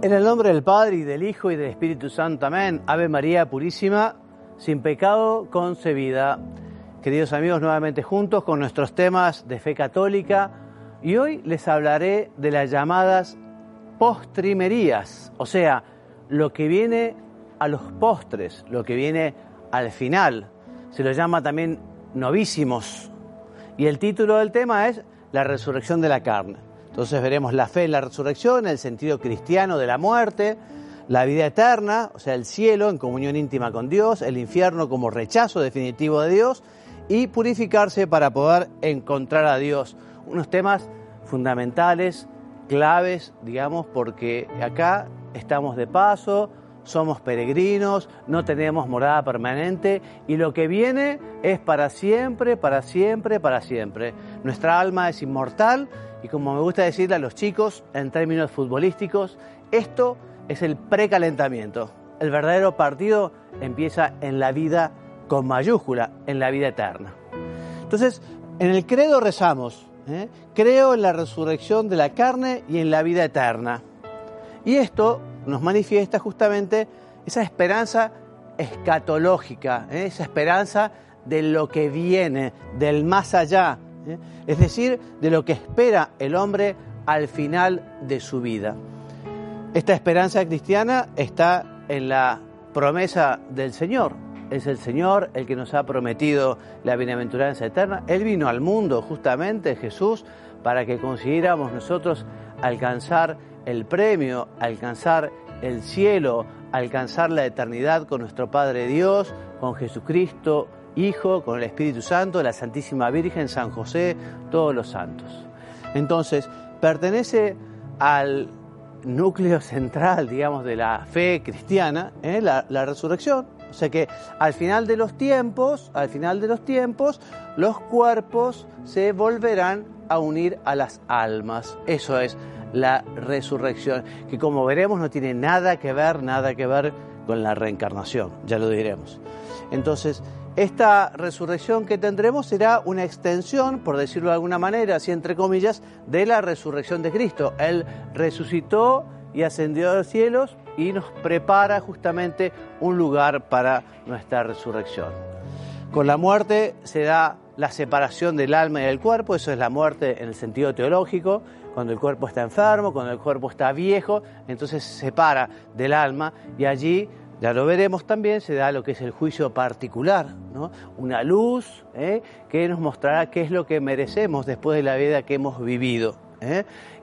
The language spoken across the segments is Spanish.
En el nombre del Padre, y del Hijo, y del Espíritu Santo. Amén. Ave María Purísima, sin pecado concebida. Queridos amigos, nuevamente juntos con nuestros temas de fe católica. Y hoy les hablaré de las llamadas postrimerías, o sea, lo que viene a los postres, lo que viene al final. Se lo llama también novísimos. Y el título del tema es la resurrección de la carne. Entonces veremos la fe en la resurrección, el sentido cristiano de la muerte, la vida eterna, o sea, el cielo en comunión íntima con Dios, el infierno como rechazo definitivo de Dios y purificarse para poder encontrar a Dios. Unos temas fundamentales, claves, digamos, porque acá estamos de paso, somos peregrinos, no tenemos morada permanente y lo que viene es para siempre, para siempre, para siempre. Nuestra alma es inmortal. Y como me gusta decirle a los chicos, en términos futbolísticos, esto es el precalentamiento. El verdadero partido empieza en la vida con mayúscula, en la vida eterna. Entonces, en el credo rezamos, creo en la resurrección de la carne y en la vida eterna. Y esto nos manifiesta justamente esa esperanza escatológica, esa esperanza de lo que viene, del más allá. Es decir, de lo que espera el hombre al final de su vida. Esta esperanza cristiana está en la promesa del Señor. Es el Señor el que nos ha prometido la bienaventuranza eterna. Él vino al mundo, justamente, Jesús, para que consiguiéramos nosotros alcanzar el premio, alcanzar el cielo, alcanzar la eternidad con nuestro Padre Dios, con Jesucristo, Hijo, con el Espíritu Santo, la Santísima Virgen, San José, todos los santos. Entonces, pertenece al núcleo central, digamos, de la fe cristiana, la resurrección. O sea que al final de los tiempos, los cuerpos se volverán a unir a las almas. Eso es la resurrección, que como veremos no tiene nada que ver con la reencarnación, ya lo diremos. Entonces, esta resurrección que tendremos será una extensión, por decirlo de alguna manera, así entre comillas, de la resurrección de Cristo. Él resucitó y ascendió a los cielos y nos prepara justamente un lugar para nuestra resurrección. Con la muerte se da la separación del alma y del cuerpo, eso es la muerte en el sentido teológico, cuando el cuerpo está enfermo, cuando el cuerpo está viejo, entonces se separa del alma y allí, ya lo veremos también, se da lo que es el juicio particular, ¿no? Una luz que nos mostrará qué es lo que merecemos después de la vida que hemos vivido.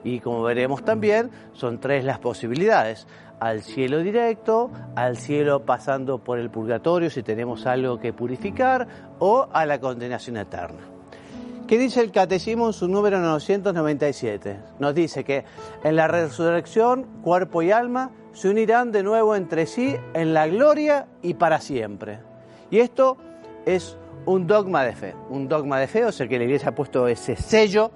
Y como veremos también, son tres las posibilidades: al cielo directo, al cielo pasando por el purgatorio si tenemos algo que purificar, o a la condenación eterna. ¿Qué dice el Catecismo en su número 997? Nos dice que en la resurrección, cuerpo y alma se unirán de nuevo entre sí en la gloria y para siempre. Y esto es un dogma de fe, o sea que la Iglesia ha puesto ese sello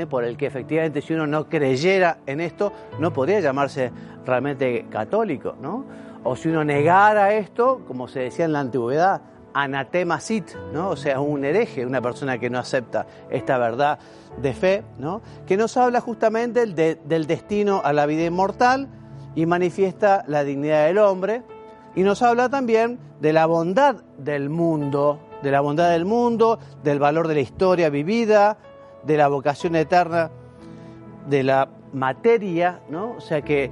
por el que efectivamente si uno no creyera en esto no podría llamarse realmente católico, ¿no? O si uno negara esto, como se decía en la antigüedad, anatema sit, ¿no? O sea, un hereje, una persona que no acepta esta verdad de fe, ¿no? Que nos habla justamente del destino a la vida inmortal y manifiesta la dignidad del hombre, y nos habla también de la bondad del mundo, del valor de la historia vivida, de la vocación eterna de la materia, ¿no? O sea que,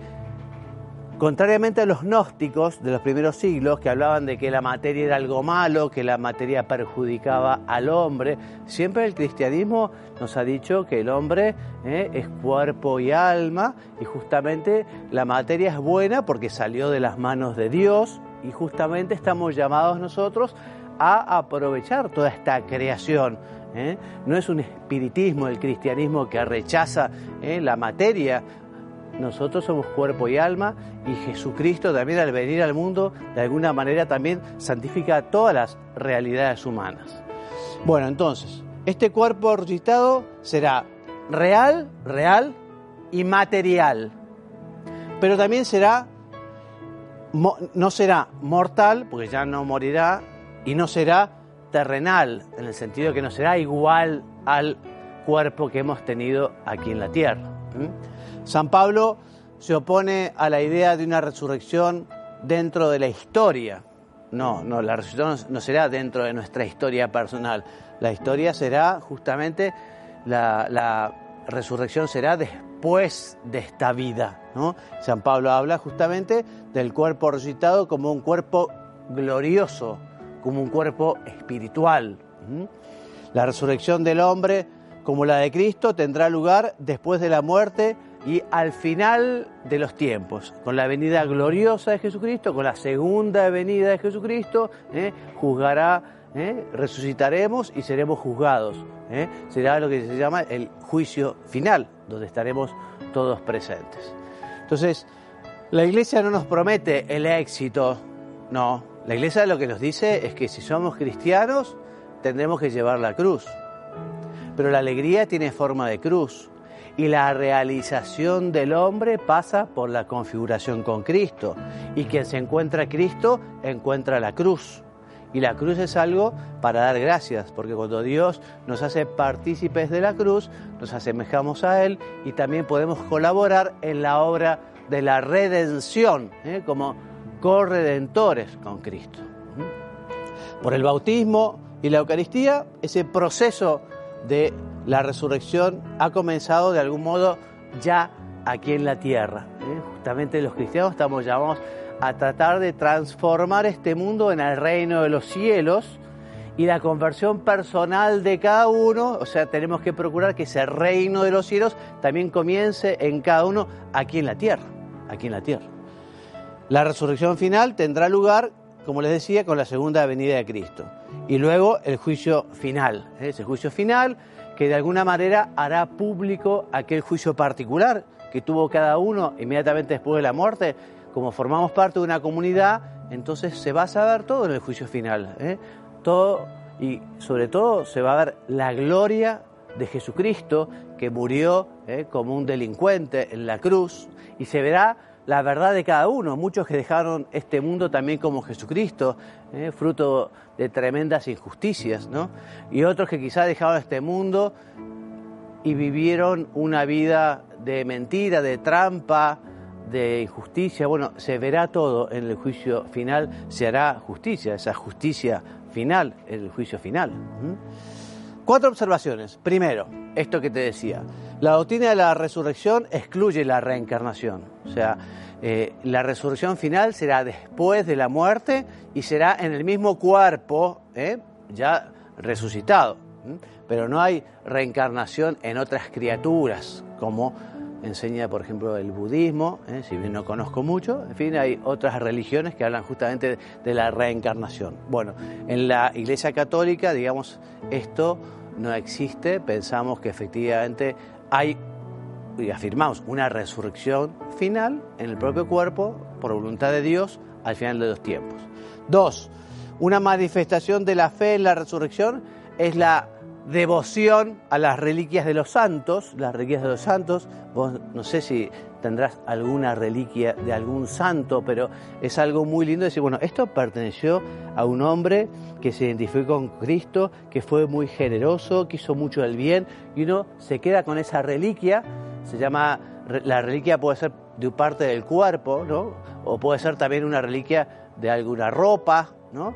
contrariamente a los gnósticos de los primeros siglos, que hablaban de que la materia era algo malo, que la materia perjudicaba al hombre, siempre el cristianismo nos ha dicho que el hombre es cuerpo y alma, y justamente la materia es buena porque salió de las manos de Dios, y justamente estamos llamados nosotros a aprovechar toda esta creación. No es un espiritismo el cristianismo que rechaza la materia. Nosotros somos cuerpo y alma, y Jesucristo también, al venir al mundo, de alguna manera también santifica todas las realidades humanas. Bueno, entonces, este cuerpo resucitado será real y material, pero también no será mortal, porque ya no morirá, y no será terrenal, en el sentido que no será igual al cuerpo que hemos tenido aquí en la tierra. San Pablo se opone a la idea de una resurrección dentro de la historia. No, la resurrección no será dentro de nuestra historia personal. La historia será justamente, la resurrección será después de esta vida, ¿no? San Pablo habla justamente del cuerpo resucitado como un cuerpo glorioso, como un cuerpo espiritual. La resurrección del hombre, como la de Cristo, tendrá lugar después de la muerte y al final de los tiempos, con la venida gloriosa de Jesucristo, con la segunda venida de Jesucristo, juzgará, resucitaremos y seremos juzgados. Será lo que se llama el juicio final, donde estaremos todos presentes. Entonces, la Iglesia no nos promete el éxito, no. La Iglesia lo que nos dice es que si somos cristianos, tendremos que llevar la cruz. Pero la alegría tiene forma de cruz. Y la realización del hombre pasa por la configuración con Cristo. Y quien se encuentra a Cristo, encuentra la cruz. Y la cruz es algo para dar gracias, porque cuando Dios nos hace partícipes de la cruz, nos asemejamos a Él y también podemos colaborar en la obra de la redención, como corredentores con Cristo. Por el bautismo y la Eucaristía, ese proceso de la resurrección ha comenzado de algún modo ya aquí en la tierra. Justamente los cristianos estamos llamados a tratar de transformar este mundo en el reino de los cielos, y la conversión personal de cada uno, o sea, tenemos que procurar que ese reino de los cielos también comience en cada uno aquí en la tierra, La resurrección final tendrá lugar, como les decía, con la segunda venida de Cristo. Y luego el juicio final, ese juicio final que de alguna manera hará público aquel juicio particular que tuvo cada uno inmediatamente después de la muerte. Como formamos parte de una comunidad, entonces se va a saber todo en el juicio final. Todo, y sobre todo se va a ver la gloria de Jesucristo, que murió como un delincuente en la cruz, y se verá la verdad de cada uno. Muchos que dejaron este mundo también como Jesucristo, fruto de tremendas injusticias, ¿no? Y otros que quizás dejaron este mundo y vivieron una vida de mentira, de trampa, de injusticia. Bueno, se verá todo en el juicio final, se hará justicia, esa justicia final, el juicio final. 4 observaciones. Primero, esto que te decía, la doctrina de la resurrección excluye la reencarnación. O sea, la resurrección final será después de la muerte y será en el mismo cuerpo, ya resucitado. Pero no hay reencarnación en otras criaturas, como enseña, por ejemplo, el budismo, si bien no conozco mucho. En fin, hay otras religiones que hablan justamente de la reencarnación. Bueno, en la Iglesia Católica, digamos, esto no existe. Pensamos que efectivamente hay, y afirmamos, una resurrección final en el propio cuerpo, por voluntad de Dios, al final de los tiempos. 2, una manifestación de la fe en la resurrección es la devoción a las reliquias de los santos. Las reliquias de los santos, vos no sé si tendrás alguna reliquia de algún santo, pero es algo muy lindo decir, bueno, esto perteneció a un hombre que se identificó con Cristo, que fue muy generoso, que hizo mucho del bien, y uno se queda con esa reliquia. Se llama, la reliquia puede ser de parte del cuerpo, ¿no? O puede ser también una reliquia de alguna ropa, ¿no?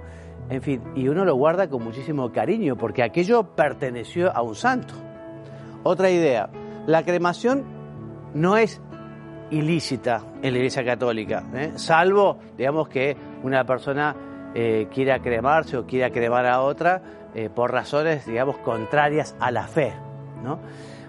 En fin, y uno lo guarda con muchísimo cariño porque aquello perteneció a un santo. Otra idea, la cremación no es ilícita en la Iglesia Católica, salvo, digamos, que una persona quiera cremarse o quiera cremar a otra por razones, digamos, contrarias a la fe, ¿no?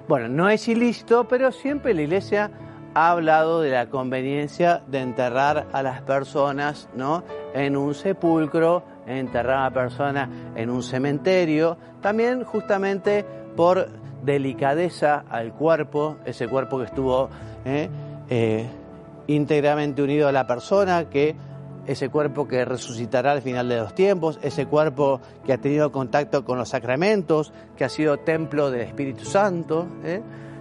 Bueno, no es ilícito, pero siempre la Iglesia ha hablado de la conveniencia de enterrar a las personas, ¿no?, en un sepulcro, enterrar a la persona en un cementerio, también justamente por delicadeza al cuerpo, ese cuerpo que estuvo íntegramente unido a la persona, que ese cuerpo que resucitará al final de los tiempos, ese cuerpo que ha tenido contacto con los sacramentos, que ha sido templo del Espíritu Santo.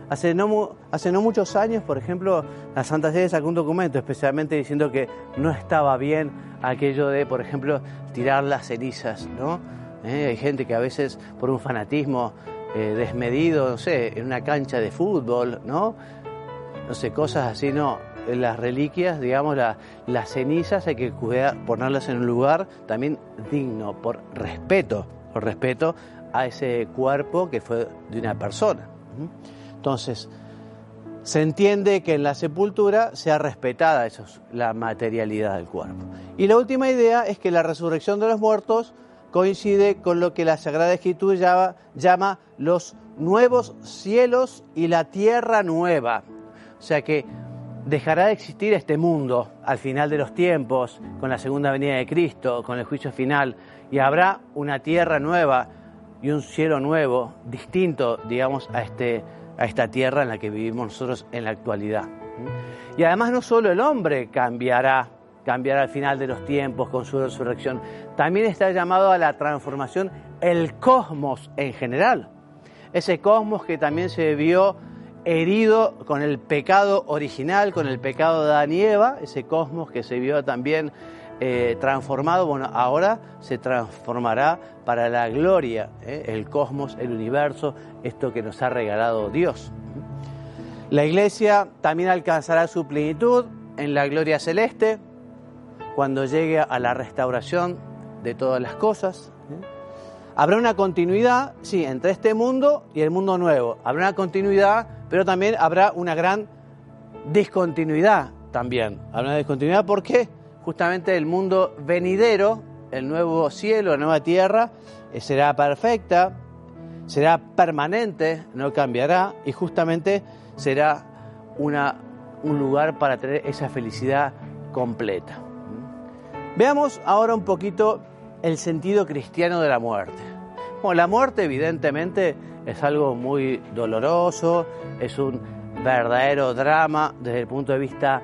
Hace no muchos años, por ejemplo, la Santa Sede sacó un documento especialmente diciendo que no estaba bien aquello de, por ejemplo, tirar las cenizas, ¿no? Hay gente que a veces, por un fanatismo desmedido, no sé, en una cancha de fútbol, ¿no? no sé, cosas así, no. Las reliquias, digamos, las cenizas hay que ponerlas en un lugar también digno, por respeto a ese cuerpo que fue de una persona. Entonces, se entiende que en la sepultura sea respetada la materialidad del cuerpo. Y la última idea es que la resurrección de los muertos coincide con lo que la Sagrada Escritura llama los nuevos cielos y la tierra nueva. O sea que dejará de existir este mundo al final de los tiempos, con la segunda venida de Cristo, con el juicio final, y habrá una tierra nueva y un cielo nuevo, distinto, digamos, a esta tierra en la que vivimos nosotros en la actualidad. Y además no solo el hombre cambiará al final de los tiempos con su resurrección, también está llamado a la transformación el cosmos en general. Ese cosmos que también se vio herido con el pecado original, con el pecado de Adán y Eva, ese cosmos que se vio también transformado, bueno, ahora se transformará para la gloria, el cosmos, el universo, esto que nos ha regalado Dios. La Iglesia también alcanzará su plenitud en la gloria celeste, cuando llegue a la restauración de todas las cosas. Habrá una continuidad, sí, entre este mundo y el mundo nuevo. Habrá una continuidad, pero también habrá una gran discontinuidad también. Habrá una discontinuidad porque justamente el mundo venidero, el nuevo cielo, la nueva tierra, será perfecta, será permanente, no cambiará, y justamente será un lugar para tener esa felicidad completa. Veamos ahora un poquito el sentido cristiano de la muerte. Bueno, la muerte evidentemente es algo muy doloroso, es un verdadero drama desde el punto de vista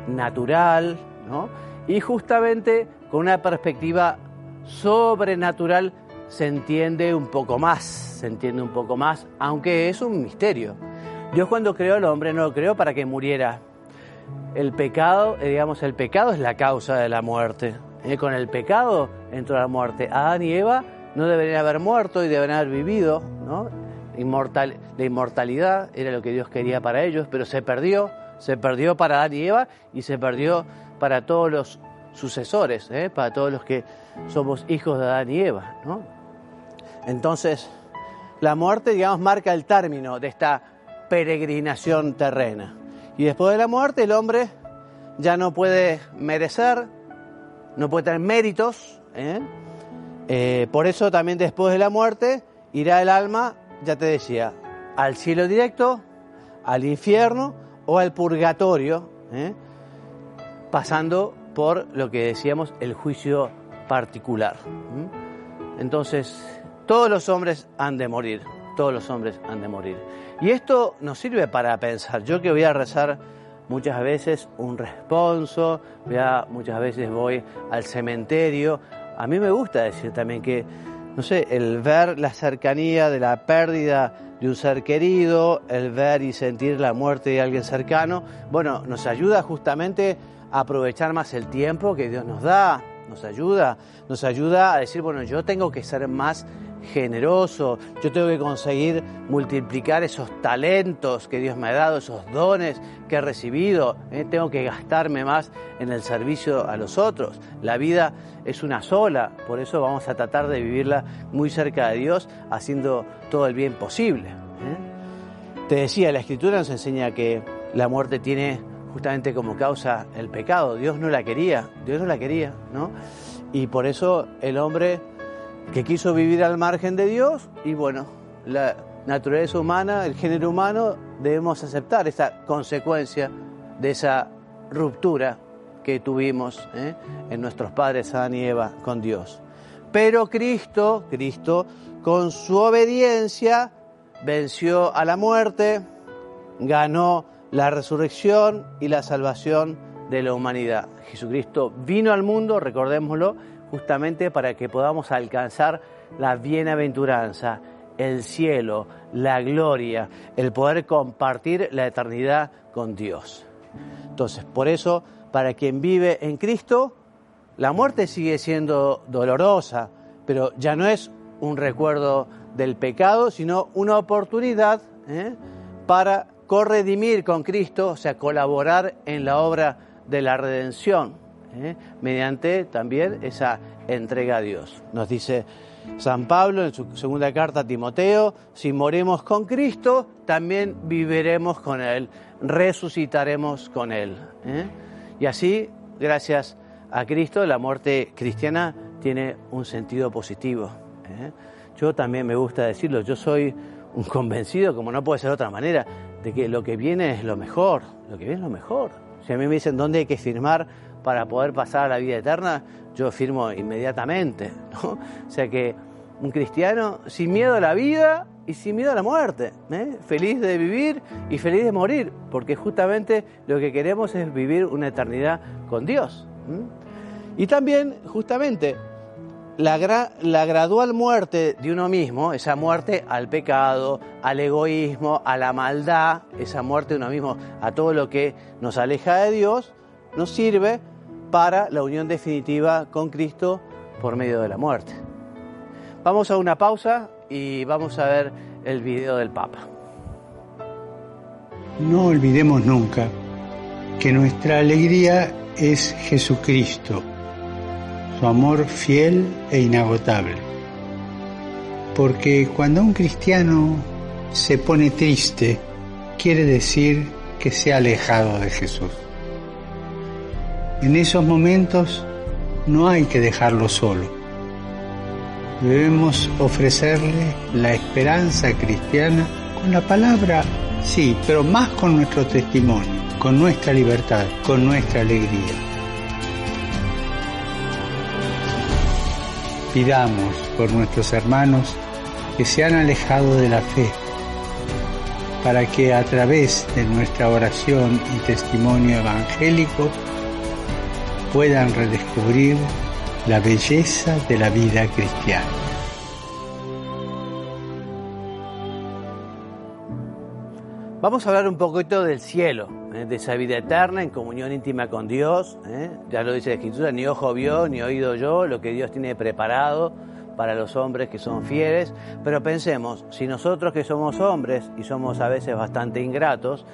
natural, ¿no? Y justamente con una perspectiva sobrenatural se entiende un poco más, aunque es un misterio. Dios cuando creó al hombre no lo creó para que muriera. El pecado, el pecado es la causa de la muerte. Con el pecado entró la muerte. Adán y Eva no deberían haber muerto y deberían haber vivido, ¿no? La inmortalidad era lo que Dios quería para ellos, pero se perdió para Adán y Eva y se perdió para todos los sucesores, para todos los que somos hijos de Adán y Eva, ¿no? Entonces, la muerte, digamos, marca el término de esta peregrinación terrena. Y después de la muerte el hombre ya no puede merecer, no puede tener méritos, por eso también después de la muerte irá el alma, ya te decía, al cielo directo, al infierno o al purgatorio, pasando por lo que decíamos, el juicio particular. Entonces, todos los hombres han de morir. Y esto nos sirve para pensar. Yo que voy a rezar muchas veces un responso, muchas veces voy al cementerio. A mí me gusta decir también que, no sé, el ver la cercanía de la pérdida de un ser querido, el ver y sentir la muerte de alguien cercano, bueno, nos ayuda justamente a aprovechar más el tiempo que Dios nos da, nos ayuda a decir, bueno, yo tengo que ser más generoso, yo tengo que conseguir multiplicar esos talentos que Dios me ha dado, esos dones que he recibido, tengo que gastarme más en el servicio a los otros. La vida es una sola, por eso vamos a tratar de vivirla muy cerca de Dios, haciendo todo el bien posible. Te decía, la Escritura nos enseña que la muerte tiene justamente como causa el pecado. Dios no la quería, ¿no? Y por eso el hombre que quiso vivir al margen de Dios, y bueno, la naturaleza humana, el género humano, debemos aceptar esta consecuencia de esa ruptura que tuvimos en nuestros padres Adán y Eva con Dios. Pero Cristo, con su obediencia, venció a la muerte, ganó la resurrección y la salvación de la humanidad. Jesucristo vino al mundo, recordémoslo, justamente para que podamos alcanzar la bienaventuranza, el cielo, la gloria, el poder compartir la eternidad con Dios. Entonces, por eso, para quien vive en Cristo, la muerte sigue siendo dolorosa, pero ya no es un recuerdo del pecado, sino una oportunidad para corredimir con Cristo, o sea, colaborar en la obra de la redención, mediante también esa entrega a Dios. Nos dice San Pablo en su segunda carta a Timoteo: si moremos con Cristo, también viviremos con Él, resucitaremos con Él. Y así, gracias a Cristo, la muerte cristiana tiene un sentido positivo. Yo también me gusta decirlo, yo soy un convencido, como no puede ser de otra manera, de que lo que viene es lo mejor, lo que viene es lo mejor. Si a mí me dicen dónde hay que firmar para poder pasar a la vida eterna, yo firmo inmediatamente, ¿no? O sea que un cristiano sin miedo a la vida y sin miedo a la muerte, feliz de vivir y feliz de morir, porque justamente lo que queremos es vivir una eternidad con Dios. Y también, justamente, la gradual muerte de uno mismo, esa muerte al pecado, al egoísmo, a la maldad, esa muerte de uno mismo, a todo lo que nos aleja de Dios, nos sirve para la unión definitiva con Cristo por medio de la muerte. Vamos a una pausa y vamos a ver el video del Papa. No olvidemos nunca que nuestra alegría es Jesucristo, su amor fiel e inagotable. Porque cuando un cristiano se pone triste, quiere decir que se ha alejado de Jesús. En esos momentos no hay que dejarlo solo. Debemos ofrecerle la esperanza cristiana con la palabra, sí, pero más con nuestro testimonio, con nuestra libertad, con nuestra alegría. Pidamos por nuestros hermanos que se han alejado de la fe, para que a través de nuestra oración y testimonio evangélico puedan redescubrir la belleza de la vida cristiana. Vamos a hablar un poquito del cielo, de esa vida eterna en comunión íntima con Dios. Ya lo dice la Escritura: ni ojo vio, ni oído oyó lo que Dios tiene preparado para los hombres que son fieles. Pero pensemos, si nosotros que somos hombres y somos a veces bastante ingratos,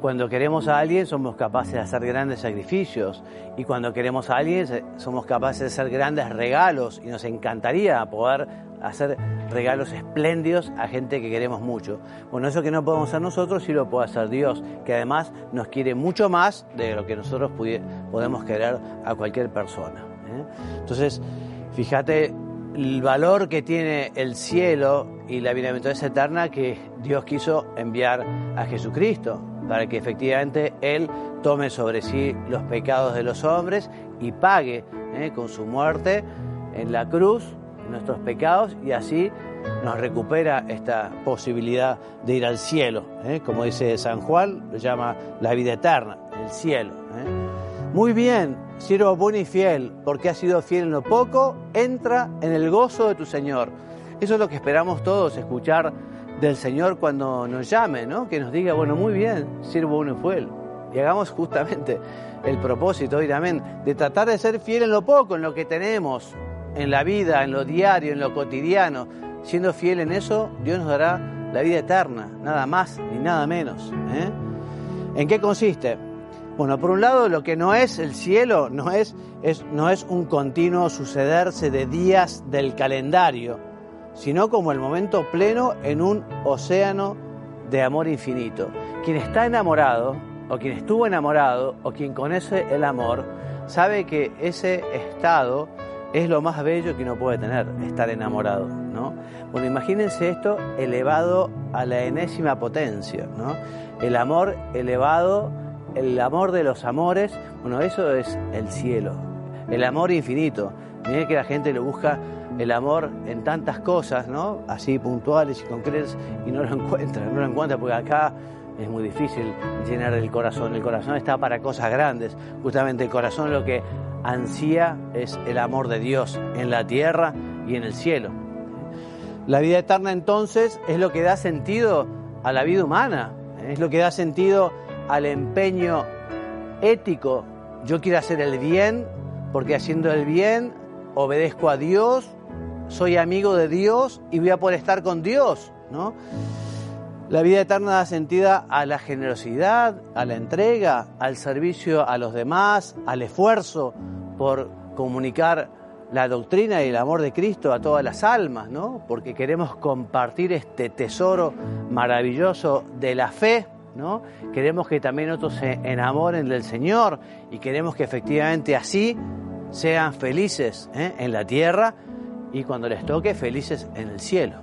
cuando queremos a alguien somos capaces de hacer grandes sacrificios, y cuando queremos a alguien somos capaces de hacer grandes regalos, y nos encantaría poder hacer regalos espléndidos a gente que queremos mucho. Bueno, eso que no podemos hacer nosotros sí lo puede hacer Dios, que además nos quiere mucho más de lo que nosotros podemos querer a cualquier persona. Entonces, fíjate el valor que tiene el cielo y la bienaventuranza eterna que Dios quiso enviar a Jesucristo, para que efectivamente Él tome sobre sí los pecados de los hombres y pague con su muerte en la cruz nuestros pecados, y así nos recupera esta posibilidad de ir al cielo, como dice San Juan, lo llama la vida eterna, el cielo. Muy bien, siervo bueno y fiel, porque has sido fiel en lo poco, entra en el gozo de tu Señor. Eso es lo que esperamos todos, escuchar del Señor cuando nos llame, ¿no? Que nos diga, bueno, muy bien, siervo bueno y fiel. Y hagamos justamente el propósito hoy también de tratar de ser fiel en lo poco, en lo que tenemos, en la vida, en lo diario, en lo cotidiano. Siendo fiel en eso, Dios nos dará la vida eterna, nada más ni nada menos. ¿En qué consiste? Bueno, por un lado, lo que no es el cielo no es un continuo sucederse de días del calendario, sino como el momento pleno en un océano de amor infinito. Quien está enamorado, o quien estuvo enamorado, o quien conoce el amor, sabe que ese estado es lo más bello que uno puede tener, estar enamorado, ¿no? Bueno, imagínense esto elevado a la enésima potencia, ¿no? El amor elevado, el amor de los amores, bueno, eso es el cielo, el amor infinito. Miren que la gente lo busca el amor en tantas cosas, ¿no? Así puntuales y concretas, y no lo encuentra porque acá es muy difícil llenar el corazón. El corazón está para cosas grandes. Justamente el corazón lo que ansía es el amor de Dios en la tierra y en el cielo. La vida eterna entonces es lo que da sentido a la vida humana, es lo que da sentido al empeño ético. Yo quiero hacer el bien porque haciendo el bien obedezco a Dios, soy amigo de Dios y voy a poder estar con Dios, ¿no? La vida eterna da sentido a la generosidad, a la entrega, al servicio a los demás, al esfuerzo por comunicar la doctrina y el amor de Cristo a todas las almas, ¿no? Porque queremos compartir este tesoro maravilloso de la fe, ¿no? Queremos que también otros se enamoren del Señor y queremos que efectivamente así sean felices en la tierra y cuando les toque felices en el cielo.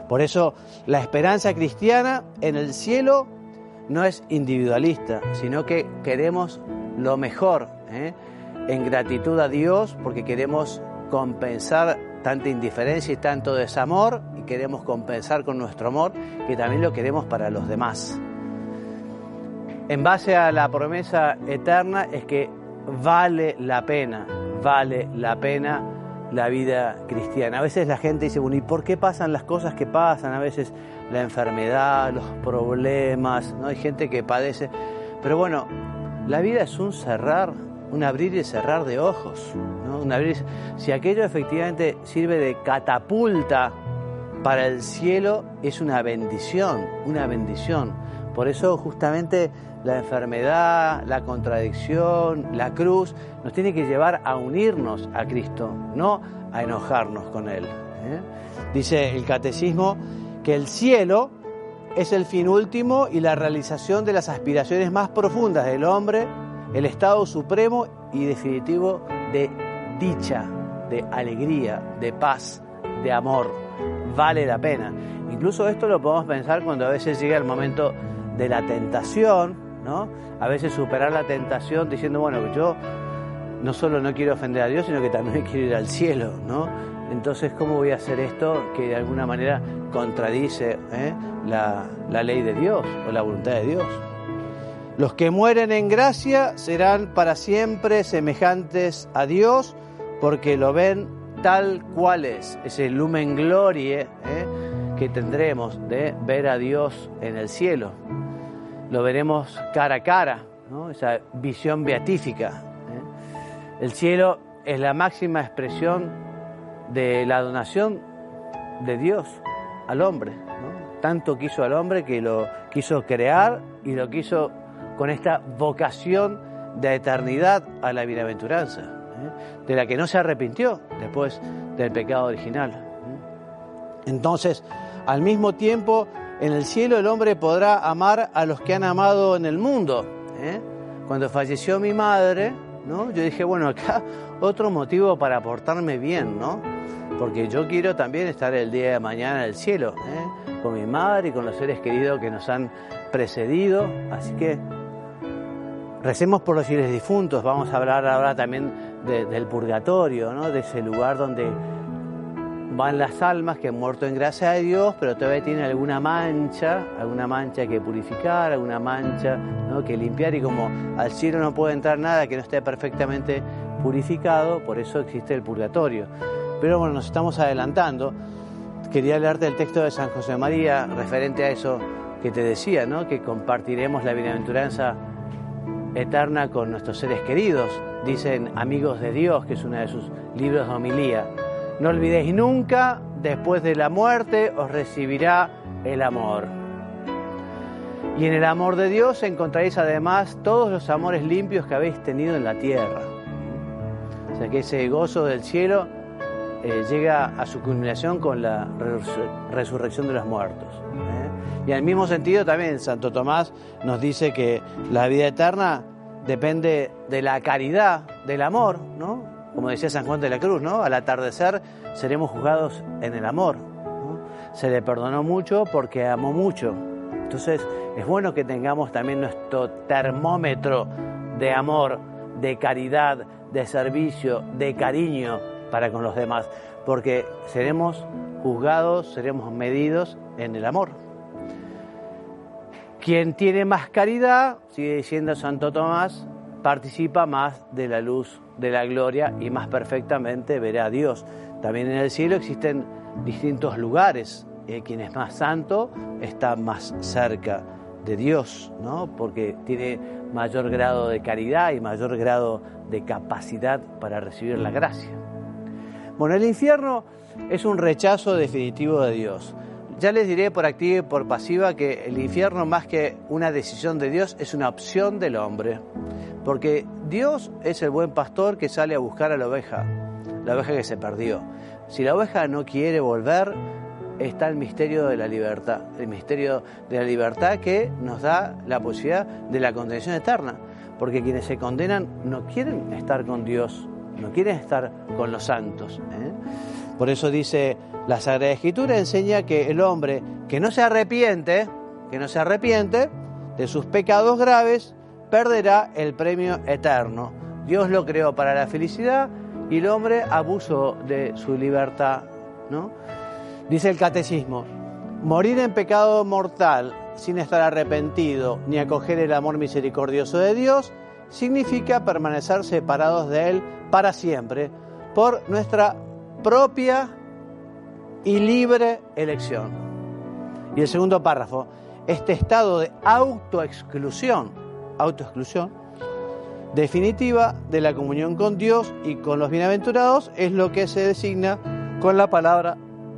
Por eso la esperanza cristiana en el cielo no es individualista, sino que queremos lo mejor, en gratitud a Dios, porque queremos compensar tanta indiferencia y tanto desamor, y queremos compensar con nuestro amor, que también lo queremos para los demás. En base a la promesa eterna es que vale la pena la vida cristiana. A veces la gente dice, bueno, ¿y por qué pasan las cosas que pasan? A veces la enfermedad, los problemas, ¿no? Hay gente que padece. Pero bueno, la vida es un abrir y cerrar de ojos, ¿no? Si aquello efectivamente sirve de catapulta para el cielo, es una bendición. Por eso justamente la enfermedad, la contradicción, la cruz, nos tiene que llevar a unirnos a Cristo, no a enojarnos con Él. Dice el Catecismo que el cielo es el fin último y la realización de las aspiraciones más profundas del hombre, el estado supremo y definitivo de dicha, de alegría, de paz, de amor. Vale la pena. Incluso esto lo podemos pensar cuando a veces llega el momento de la tentación, ¿no? A veces superar la tentación diciendo, bueno, yo no solo no quiero ofender a Dios, sino que también quiero ir al cielo, ¿no? Entonces, ¿cómo voy a hacer esto que de alguna manera contradice la ley de Dios o la voluntad de Dios? Los que mueren en gracia serán para siempre semejantes a Dios, porque lo ven tal cual es. Ese lumen glorie que tendremos de ver a Dios en el cielo. Lo veremos cara a cara, ¿no? Esa visión beatífica. El cielo es la máxima expresión de la donación de Dios al hombre, ¿no? Tanto quiso al hombre que lo quiso crear y lo quiso con esta vocación de eternidad a la bienaventuranza, de la que no se arrepintió después del pecado original. Entonces, al mismo tiempo, en el cielo el hombre podrá amar a los que han amado en el mundo. Cuando falleció mi madre, ¿no? Yo dije, bueno, acá otro motivo para portarme bien, ¿no? Porque yo quiero también estar el día de mañana en el cielo, con mi madre y con los seres queridos que nos han precedido. Así que recemos por los fieles difuntos. Vamos a hablar ahora también del purgatorio, ¿no? De ese lugar donde van las almas que han muerto en gracia de Dios, pero todavía tienen alguna mancha que purificar, alguna mancha, ¿no? Que limpiar, y como al cielo no puede entrar nada que no esté perfectamente purificado, por eso existe el purgatorio. Pero bueno, nos estamos adelantando. Quería leerte el texto de San José María referente a eso que te decía, ¿no? Que compartiremos la bienaventuranza eterna con nuestros seres queridos. Dicen Amigos de Dios, que es uno de sus libros de homilía. No olvidéis nunca, después de la muerte os recibirá el amor. Y en el amor de Dios encontraréis además todos los amores limpios que habéis tenido en la tierra. O sea que ese gozo del cielo llega a su culminación con la resurrección de los muertos. Y al mismo sentido también Santo Tomás nos dice que la vida eterna depende de la caridad, del amor, ¿no? Como decía San Juan de la Cruz, ¿no? Al atardecer seremos juzgados en el amor, ¿no? Se le perdonó mucho porque amó mucho. Entonces es bueno que tengamos también nuestro termómetro de amor, de caridad, de servicio, de cariño para con los demás, porque seremos juzgados, seremos medidos en el amor. Quien tiene más caridad, sigue diciendo Santo Tomás, participa más de la luz de la gloria y más perfectamente verá a Dios. También en el cielo existen distintos lugares. Quien es más santo está más cerca de Dios, ¿no? Porque tiene mayor grado de caridad y mayor grado de capacidad para recibir la gracia. Bueno, el infierno es un rechazo definitivo de Dios. Ya les diré por activa y por pasiva que el infierno, más que una decisión de Dios, es una opción del hombre. Porque Dios es el buen pastor que sale a buscar a la oveja que se perdió. Si la oveja no quiere volver, está el misterio de la libertad. El misterio de la libertad que nos da la posibilidad de la condenación eterna. Porque quienes se condenan no quieren estar con Dios, no quieren estar con los santos. Por eso dice la Sagrada Escritura, enseña que el hombre que no se arrepiente de sus pecados graves, perderá el premio eterno. Dios lo creó para la felicidad y el hombre abusó de su libertad, ¿no? Dice el Catecismo, morir en pecado mortal sin estar arrepentido ni acoger el amor misericordioso de Dios significa permanecer separados de Él para siempre por nuestra propia y libre elección. Y el segundo párrafo, este estado de autoexclusión definitiva de la comunión con Dios y con los bienaventurados es lo que se designa con la palabra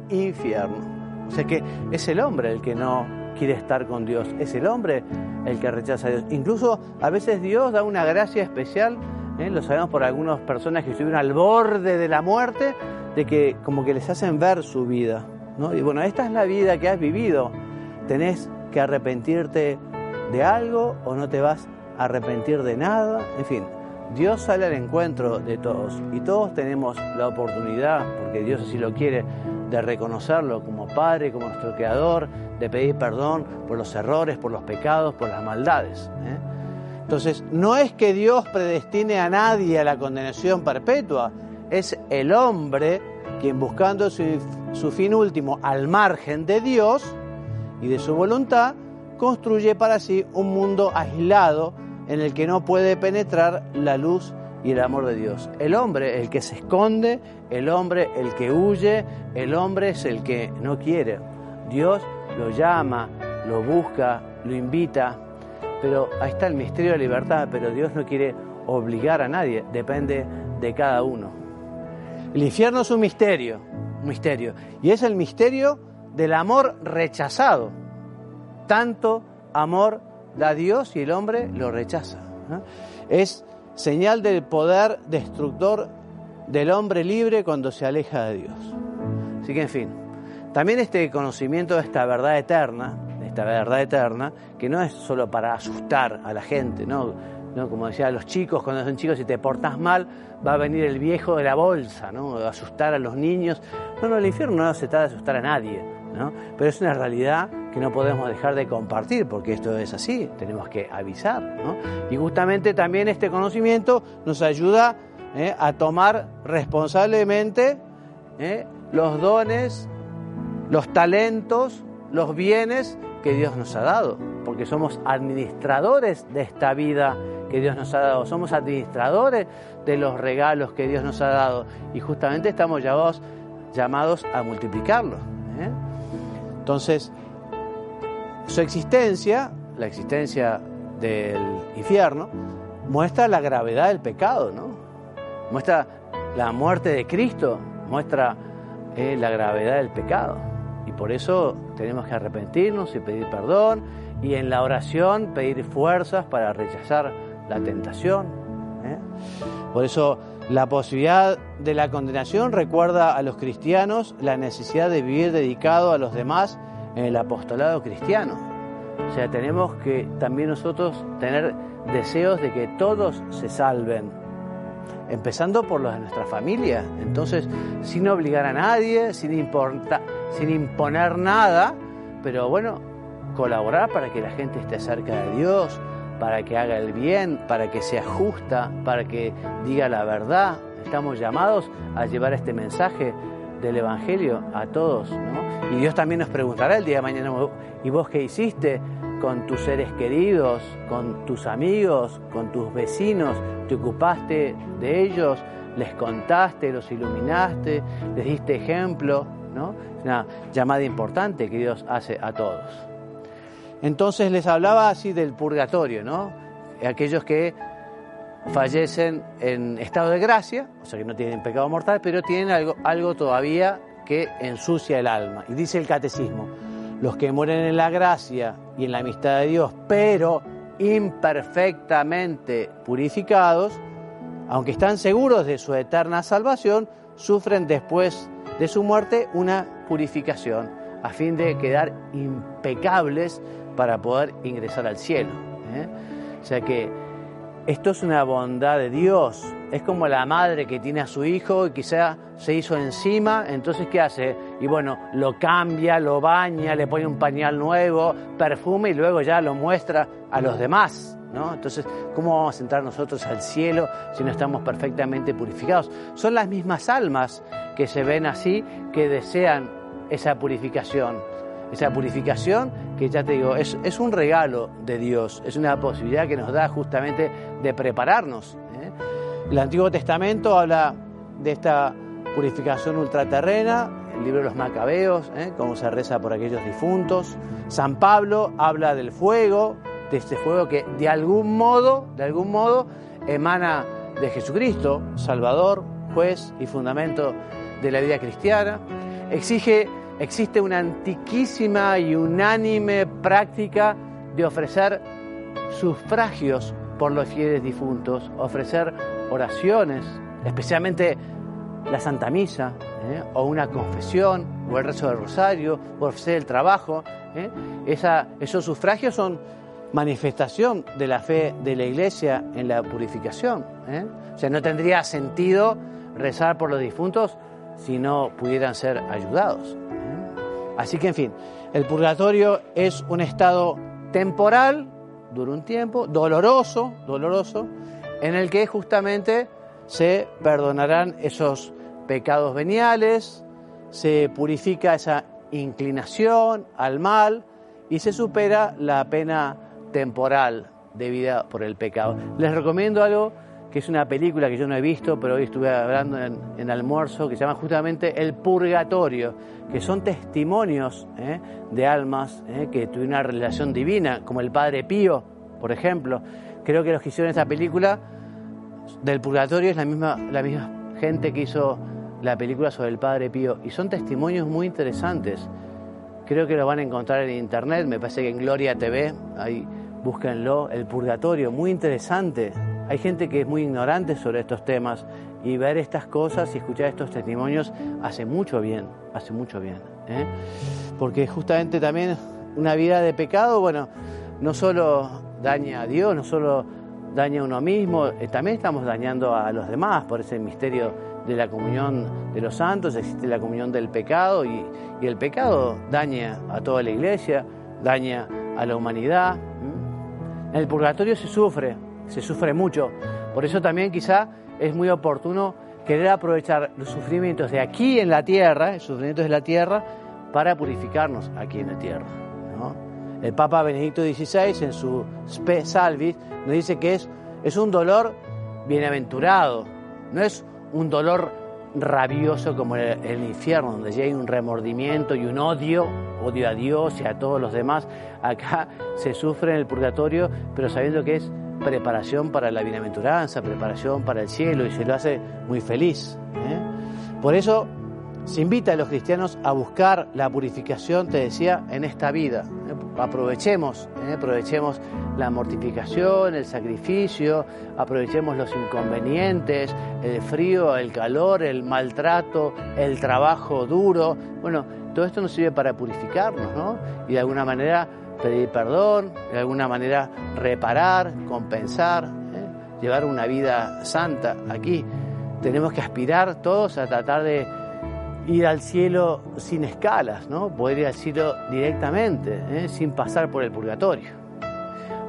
infierno. O sea que es el hombre el que no quiere estar con Dios, es el hombre el que rechaza a Dios. Incluso a veces Dios da una gracia especial, lo sabemos por algunas personas que estuvieron al borde de la muerte, de que como que les hacen ver su vida, ¿no? Y bueno, esta es la vida que has vivido. Tenés que arrepentirte de algo o no te vas a arrepentir de nada. En fin, Dios sale al encuentro de todos y todos tenemos la oportunidad, porque Dios así lo quiere, de reconocerlo como Padre, como nuestro Creador, de pedir perdón por los errores, por los pecados, por las maldades. Entonces, no es que Dios predestine a nadie a la condenación perpetua, es el hombre quien, buscando su fin último al margen de Dios y de su voluntad, construye para sí un mundo aislado en el que no puede penetrar la luz y el amor de Dios. El hombre, el que se esconde, el hombre, el que huye, el hombre es el que no quiere. Dios lo llama, lo busca, lo invita, pero ahí está el misterio de la libertad, pero Dios no quiere obligar a nadie, depende de cada uno. El infierno es un misterio, y es el misterio del amor rechazado. Tanto amor da Dios y el hombre lo rechaza, ¿no? Es señal del poder destructor del hombre libre cuando se aleja de Dios. Así que, en fin, también este conocimiento de esta verdad eterna, que no es solo para asustar a la gente, ¿no? Como decía, los chicos, cuando son chicos, si te portás mal, va a venir el viejo de la bolsa, ¿no? A asustar a los niños. No, el infierno no se trata de asustar a nadie, ¿no? Pero es una realidad que no podemos dejar de compartir, porque esto es así, tenemos que avisar, ¿no? Y justamente también este conocimiento nos ayuda a tomar responsablemente los dones, los talentos, los bienes que Dios nos ha dado, porque somos administradores de esta vida que Dios nos ha dado, somos administradores de los regalos que Dios nos ha dado y justamente estamos llamados a multiplicarlos. Entonces, su existencia, la existencia del infierno, muestra la gravedad del pecado, ¿no? Muestra la muerte de Cristo, muestra la gravedad del pecado. Y por eso tenemos que arrepentirnos y pedir perdón, y en la oración pedir fuerzas para rechazar la tentación. Por eso la posibilidad de la condenación recuerda a los cristianos la necesidad de vivir dedicado a los demás en el apostolado cristiano. O sea, tenemos que también nosotros tener deseos de que todos se salven, empezando por los de nuestra familia. Entonces, sin obligar a nadie, sin imponer nada, pero bueno, colaborar para que la gente esté cerca de Dios, para que haga el bien, para que sea justa, para que diga la verdad. Estamos llamados a llevar este mensaje del Evangelio a todos, ¿no? Y Dios también nos preguntará el día de mañana, ¿y vos qué hiciste con tus seres queridos, con tus amigos, con tus vecinos? ¿Te ocupaste de ellos? ¿Les contaste? ¿Los iluminaste? ¿Les diste ejemplo? ¿No? Es una llamada importante que Dios hace a todos. Entonces les hablaba así del purgatorio, ¿no? Aquellos que fallecen en estado de gracia, o sea que no tienen pecado mortal, pero tienen algo todavía que ensucia el alma. Y dice el Catecismo, los que mueren en la gracia y en la amistad de Dios, pero imperfectamente purificados, aunque están seguros de su eterna salvación, sufren después de su muerte una purificación a fin de quedar impecables para poder ingresar al cielo. O sea que esto es una bondad de Dios. Es como la madre que tiene a su hijo y quizá se hizo encima, entonces ¿qué hace? Y bueno, lo cambia, lo baña, le pone un pañal nuevo, perfume y luego ya lo muestra a los demás, ¿no? Entonces, ¿cómo vamos a entrar nosotros al cielo si no estamos perfectamente purificados? Son las mismas almas que se ven así, que desean esa purificación que ya te digo, es un regalo de Dios, es una posibilidad que nos da justamente de prepararnos. El Antiguo Testamento habla de esta purificación ultraterrena, el libro de los Macabeos, cómo se reza por aquellos difuntos. San Pablo habla del fuego, de este fuego que de algún modo emana de Jesucristo, Salvador, juez y fundamento de la vida cristiana. Existe una antiquísima y unánime práctica de ofrecer sufragios por los fieles difuntos, ofrecer oraciones, especialmente la Santa Misa, o una confesión, o el rezo del rosario, o ofrecer el trabajo. Esos sufragios son manifestación de la fe de la Iglesia en la purificación. O sea, no tendría sentido rezar por los difuntos si no pudieran ser ayudados. Así que, en fin, el purgatorio es un estado temporal, dura un tiempo, doloroso, en el que justamente se perdonarán esos pecados veniales, se purifica esa inclinación al mal y se supera la pena temporal debida por el pecado. Les recomiendo algo que es una película que yo no he visto, pero hoy estuve hablando en almuerzo, que se llama justamente El Purgatorio, que son testimonios de almas que tuvieron una relación divina, como el Padre Pío, por ejemplo. Creo que los que hicieron esa película del Purgatorio es la misma gente que hizo la película sobre el Padre Pío, y son testimonios muy interesantes. Creo que lo van a encontrar en internet, me parece que en Gloria TV, ahí búsquenlo, El Purgatorio, muy interesante. Hay gente que es muy ignorante sobre estos temas y ver estas cosas y escuchar estos testimonios hace mucho bien. Porque justamente también una vida de pecado, bueno, no solo daña a Dios, no solo daña a uno mismo, también estamos dañando a los demás por ese misterio de la comunión de los santos. Existe la comunión del pecado y el pecado daña a toda la Iglesia, daña a la humanidad. En el purgatorio se sufre mucho. Por eso también quizá es muy oportuno querer aprovechar los sufrimientos de aquí en la tierra, los sufrimientos de la tierra, para purificarnos aquí en la tierra, ¿no? El Papa Benedicto XVI en su Spe Salvis nos dice que es un dolor bienaventurado, no es un dolor rabioso como el infierno, donde ya hay un remordimiento y un odio a Dios y a todos los demás. Acá se sufre en el purgatorio, pero sabiendo que es preparación para la bienaventuranza, preparación para el cielo, y se lo hace muy feliz. Por eso se invita a los cristianos a buscar la purificación, te decía, en esta vida. Aprovechemos la mortificación, el sacrificio, aprovechemos los inconvenientes, el frío, el calor, el maltrato, el trabajo duro. Bueno, todo esto nos sirve para purificarnos, ¿no? Y de alguna manera pedir perdón, de alguna manera reparar, compensar, llevar una vida santa aquí. Tenemos que aspirar todos a tratar de ir al cielo sin escalas, ¿no? Poder ir al cielo directamente, sin pasar por el purgatorio.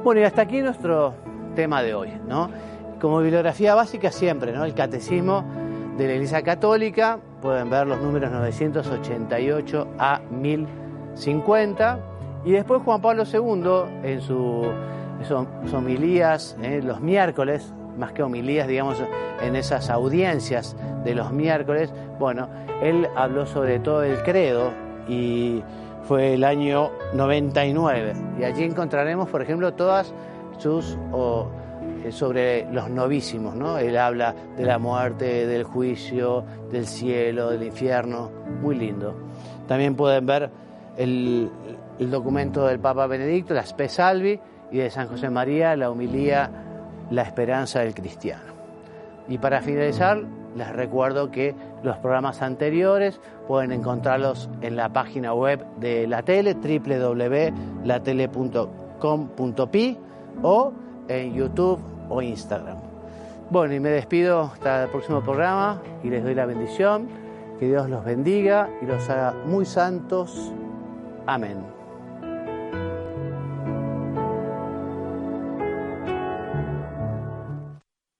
Bueno, y hasta aquí nuestro tema de hoy, ¿no? Como bibliografía básica siempre, ¿no? El Catecismo de la Iglesia Católica, pueden ver los números 988 a 1050, y después Juan Pablo II en sus homilías, los miércoles, más que homilías, digamos, en esas audiencias de los miércoles, bueno, él habló sobre todo el credo, y fue el año 99, y allí encontraremos, por ejemplo, todas sus sobre los novísimos, ¿no? Él habla de la muerte, del juicio, del cielo, del infierno, muy lindo. También pueden ver el documento del Papa Benedicto, la Spe Salvi, y de San José María, la homilía La esperanza del cristiano. Y para finalizar, les recuerdo que los programas anteriores pueden encontrarlos en la página web de la tele, www.latele.com.pi, o en YouTube o Instagram. Bueno, y me despido hasta el próximo programa y les doy la bendición. Que Dios los bendiga y los haga muy santos. Amén.